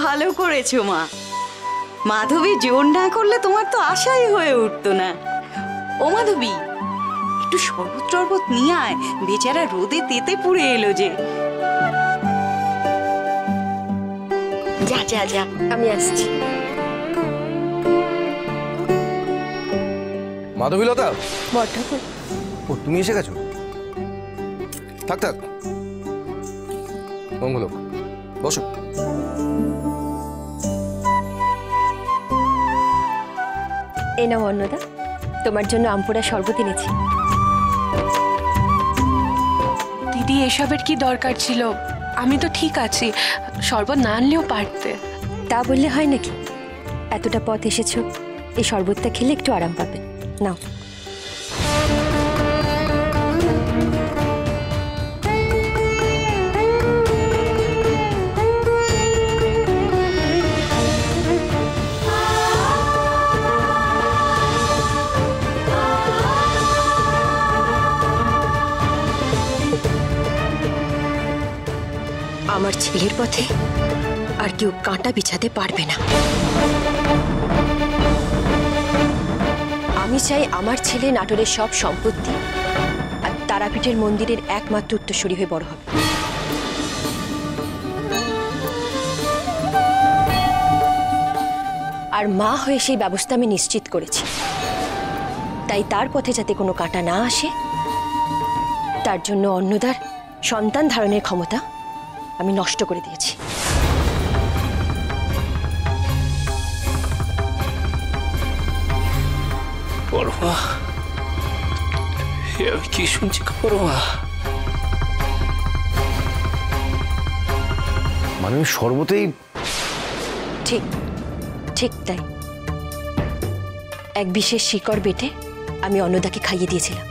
ভালো করেছো মা। মাধবী জোর না করলে তোমার তো আশাই হয়ে উঠতো না। ও মাধবী, একটু শরবত টরবত নিয়ে আয়, বেচারা রোদে তেতে পুড়ে এলো যে। যা যা যা, আমি আসছি। মাধবীলতা, বড়ঠাকুর, ও তুমি এসে গেছো? থাক থাক, মঙ্গল হোক, বসো। এই নাও অন্নদা, তোমার জন্য আমপুরা শরবত এনেছি। দিদি, এসবের কি দরকার ছিল? আমি তো ঠিক আছি, শরবত না আনলেও পারতে। তা বললে হয় নাকি? এতটা পথ এসেছো, এই শরবতটা খেলে একটু আরাম পাবে। নাও। আমার ছেলের পথে আর কেউ কাঁটা বিছাতে পারবে না। আমি চাই আমার ছেলে নাটোরের সব সম্পত্তি আর তারাপীঠের মন্দিরের একমাত্র উত্তরসূরি হয়ে বড় হবে। আর মা হয়ে সেই ব্যবস্থা আমি নিশ্চিত করেছি। তাই তার পথে যাতে কোনো কাঁটা না আসে, তার জন্য অন্নদার সন্তান ধারণের ক্ষমতা আমি নষ্ট করে দিয়েছি। পরমা, আমি কি শুনছি পরমা? মানে শরবতেই? ঠিক ঠিক তাই। এক বিশেষ শিকড় বেটে আমি অন্নদাকে খাইয়ে দিয়েছিলাম,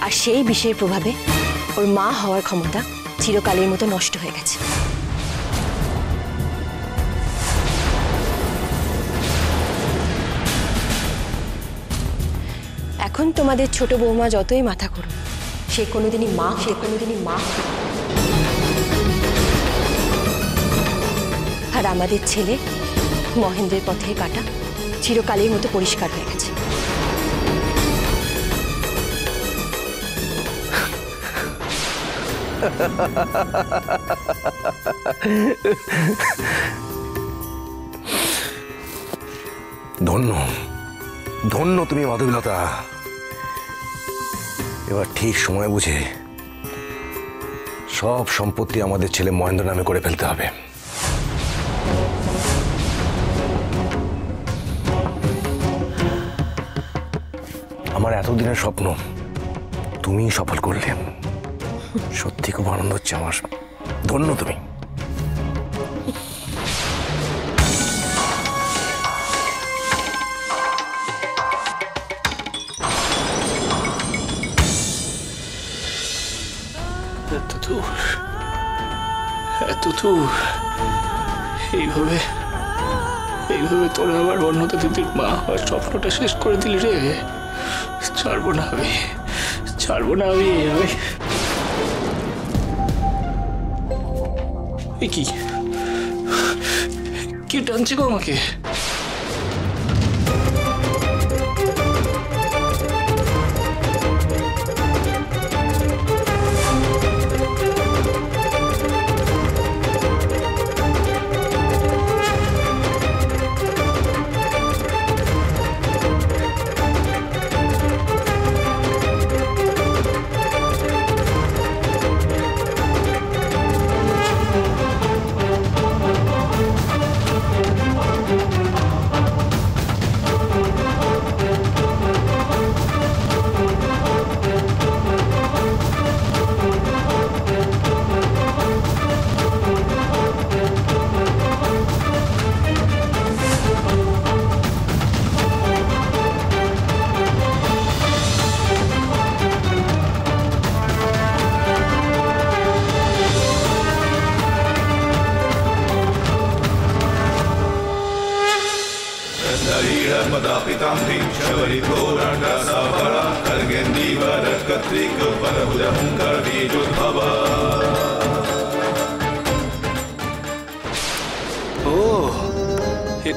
আর সেই বিষের প্রভাবে ওর মা হওয়ার ক্ষমতা চিরকালের মতো নষ্ট হয়ে গেছে। এখন তোমাদের ছোট বৌমা যতই মাথা করুক, সে কোনোদিনই মা আর আমাদের ছেলে মহেন্দ্রের পথে কাটা চিরকালের মতো পরিষ্কার হয়ে গেছে। ধন্য ধন্য তুমি মাধবীলতা। এবার ঠিক সময় বুঝে সব সম্পত্তি আমাদের ছেলে মহেন্দ্র নামে করে ফেলতে হবে। আমার এতদিনের স্বপ্ন তুমি সফল করলে, সত্যি খুব আনন্দ হচ্ছে আমার। ধন্য তুমি। এত দূর এইভাবে তোরা আবার অন্নদা দিদির মা হওয়ার স্বপ্নটা শেষ করে দিলি রে। ছাড়বো না আমি। কি টানছে গো আমাকে?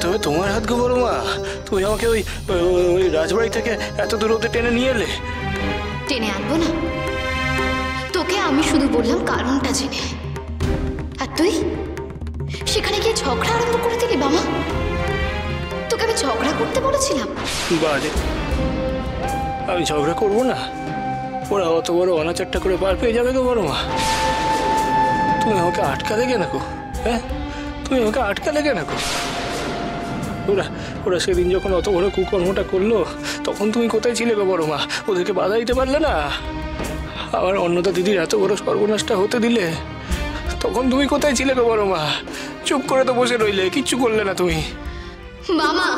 তো তোমার হাত গো বড় মা। তুমি আমাকে ওই ওই রাজবাড়ি থেকে এত দূর অব্দি টেনে নিয়ে এলে। টেনে আনবো না, তোকে আমি শুধু বললাম কারণটা জেনে আয়। আর তুই সেখানে গিয়ে ঝগড়া আরম্ভ করে দিলি বাবা। তোকে আমি ঝগড়া করতে বলেছিলাম? বাজে, আমি ঝগড়া করবো না? ওরা অত বড় অনাচারটা করে পার পেয়ে যাবে গো বড় মা। তুমি আমাকে আটকালে কেন গো? হ্যাঁ, তুমি আমাকে আটকালে কেন গো? ওরা সেদিন যখন অত বড় কুকর্মটা করলো তখন তুমি কোথায় ছিলে গো বড় মা? ওদেরকে বাধা দিতে পারলে না? আমার অন্নদা দিদির এত বড় সর্বনাশটা হতে দিলে তখন তুমি কোথায় ছিলে গো বড় মা? চুপ করে তো বসে রইলে, কিচ্ছু করলে না তুমি। মামা,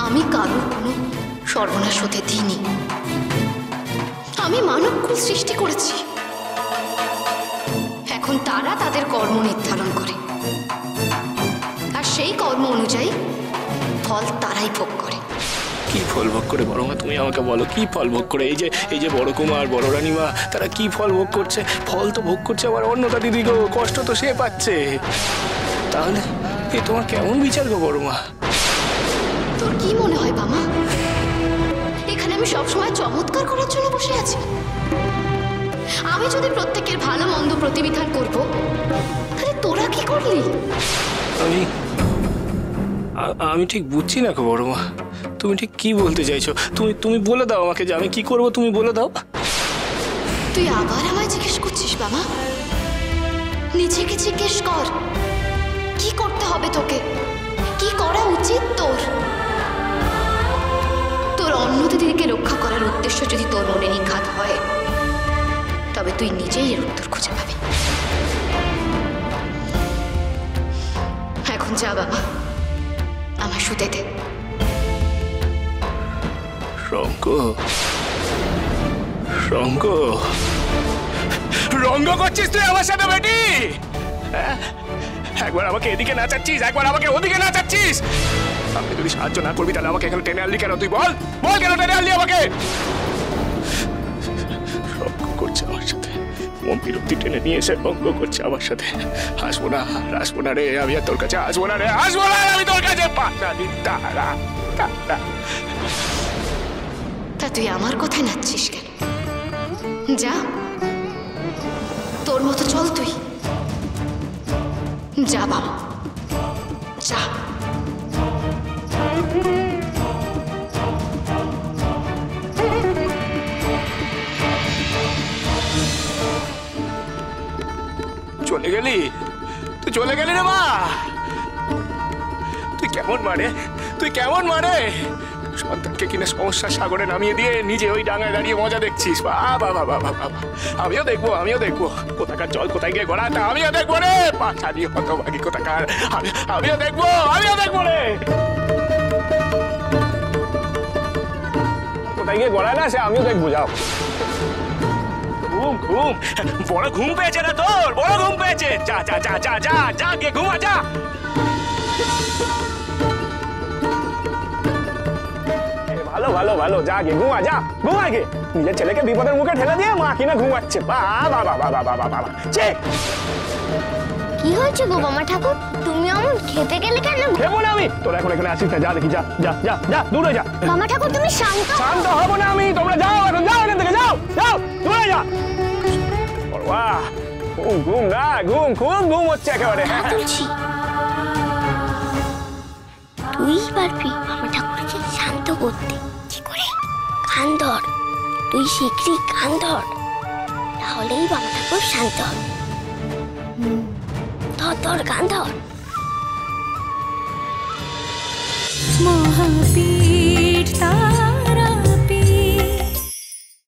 আমি কারোর কোনো সর্বনাশ হতে দিইনি। আমি মানবকুল সৃষ্টি করেছি, এখন তারা তাদের কর্ম নির্ধারণ করে, আর সেই কর্ম অনুযায়ী ফল তারাই ভোগ করে। কি ফল ভোগ করে বড় মা? তুমি আমাকে বলো, কি ফল ভোগ করে? এই যে বড় কুমার, বড় রানীমা, তারা কি ফল ভোগ করছে? ফল তো ভোগ করছে আমার অন্নদা দিদি গো, কষ্ট তো সে পাচ্ছে। তাহলে এ তোমার কেমন বিচার গো বড় মা? তোর কি মনে হয় বাবা, এখানে আমি সবসময় চমৎকার করার জন্য বসে আছি? আমি যদি প্রত্যেকের ভালো মন্দ প্রতিবিধান করব, তাহলে তোরা কি করলি? আমি ঠিক বুঝছি না গো বড় মা, তুমি ঠিক কি বলতে চাইছো? তুমি বলে দাও আমাকে যে আমি কি করব, তুমি বলে দাও। তুই আবার আমায় জিজ্ঞেস করছিস বাবা? নিজেকে জিজ্ঞেস কর, কি করতে হবে তোকে, কি করা উচিত তোর? তোর অন্নদিদিকে রক্ষা করার উদ্দেশ্য যদি তোর মনে নিঘাত হয়, তবে তুই নিজেই এর উত্তর খুঁজে পাবি। এখন যা বাবা, আমায় শুতে দে। রঙ্গ করছিস তুই আমার সাথে বেটি? একবার আমাকে এদিকে নাচাচ্ছিস, একবার আমাকে ওদিকে নাচাচ্ছিস। আমাকে যদি সাহায্য না করবি তাহলে আমাকে এখানে টেনে আনলি কেন? তুই বল কেন টেনে আনলি আমাকে? রঙ্গ করছে আমার সাথে, মন বিরক্তি টেনে নিয়ে এসে রঙ্গ করছে আমার সাথে। আসবো না রে, আমি আর তোর কাছে আসবো না রে, আসবো না আমি তোর কাছে। তা তুই আমার কথায় নাচছিস কেন? যা, তোর মতো চল তুই। যা বাবা, যা। চলে গেলি? তুই চলে গেলি রে মা? তুই কেমন মানে? সন্তানকে কিনে সমস্যার সাগরে নামিয়ে দিয়ে নিজে ওই ডাঙায় দাঁড়িয়ে মজা দেখছিস। বাবা, আমিও দেখবো কোথাকার জল কোথায় গিয়ে গড়া, তা আমিও দেখবো রে। পাছানি হতভাগী কোথাকার, আমিও দেখবো রে। কোথায় গিয়ে গড়ায় না সে আমিও দেখবো। যাও। ঘুম বড় ঘুম পেয়েছে না তোর? বড় ঘুম পেয়েছে। যা গিয়ে ঘুমা যা। ভালো যা গে ঘুমা, ঘুমা গে। নিজের ছেলেকে বিপদের মুখে ঠেলে দিয়ে মা কিনা ঘুমাচ্ছে। বাবা কি হয়েছে গো মামা ঠাকুর? তুমি অমন খেতে গেলে কেন? খেবো না আমি, তোরা এখন এখানে আসিস না। যা দেখি, যা দূরে যা। মামা ঠাকুর তুমি শান্ত হবো না আমি। তোমরা যাও এখন, যাও এখান থেকে, যাও দূরে যা। ঘুম না, খুব ঘুম হচ্ছে একেবারে। তুলছি, তুই পারবি মামা ঠাকুরকে শান্ত করতে। কি করে? কান ধর, তুই শিগগিরই কান ধর, তাহলেই মামা ঠাকুর শান্ত হবে। ধর কান ধর। মহাবীর